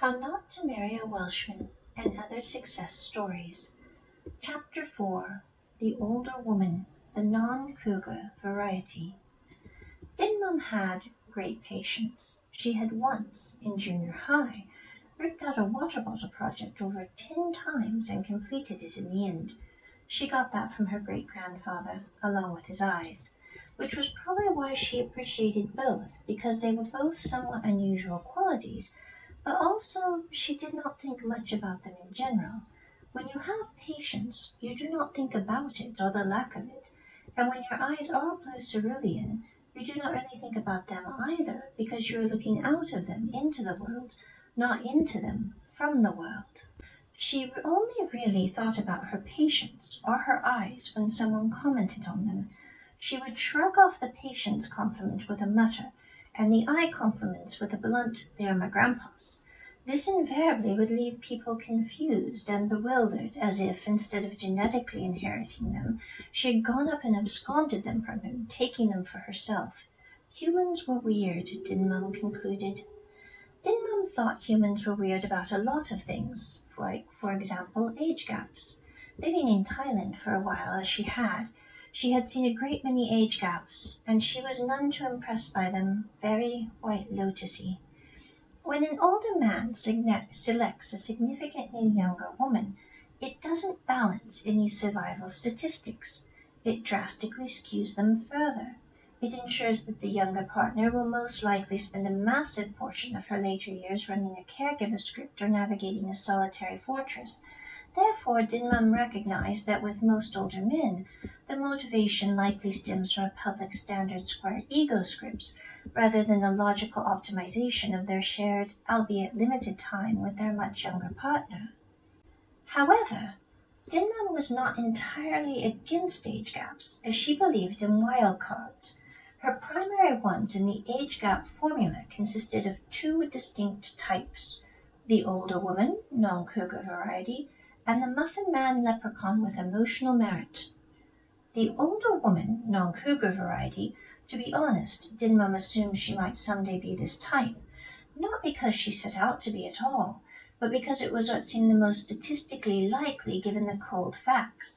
How Not to Marry a Welshman and Other Success Stories. Chapter 4. The Older Woman, the Non-Cougar Variety. Dinmum had great patience. She had once, in junior high, ripped out a water bottle project over 10 times and completed it in the end. She got that from her great-grandfather, along with his eyes, which was probably why she appreciated both, because they were both somewhat unusual qualities, but also she did not think much about them in general. When you have patience, you do not think about it or the lack of it, and when your eyes are blue cerulean, you do not really think about them either, because you are looking out of them into the world, not into them from the world. She only really thought about her patience or her eyes when someone commented on them. She would shrug off the patience compliment with a mutter, and the eye compliments with a blunt, "They are my grandpa's." This invariably would leave people confused and bewildered, as if, instead of genetically inheriting them, she had gone up and absconded them from him, taking them for herself. Humans were weird, Dinmum concluded. Dinmum thought humans were weird about a lot of things, like, for example, age gaps. Living in Thailand for a while as she had seen a great many age gaps, and she was none too impressed by them, very White Lotusy. When an older man selects a significantly younger woman, it doesn't balance any survival statistics. It drastically skews them further. It ensures that the younger partner will most likely spend a massive portion of her later years running a caregiver script or navigating a solitary fortress. Therefore, Dinmum recognized that with most older men, the motivation likely stems from a public standard square ego scripts, rather than a logical optimization of their shared, albeit limited time with their much younger partner. However, Dinmum was not entirely against age gaps, as she believed in wildcards. Her primary ones in the age gap formula consisted of two distinct types: the older woman, non-cougar variety, and the muffin man leprechaun with emotional merit. The older woman, non-cougar variety, to be honest, Dinmum assumed she might someday be this type, not because she set out to be at all, but because it was what seemed the most statistically likely given the cold facts.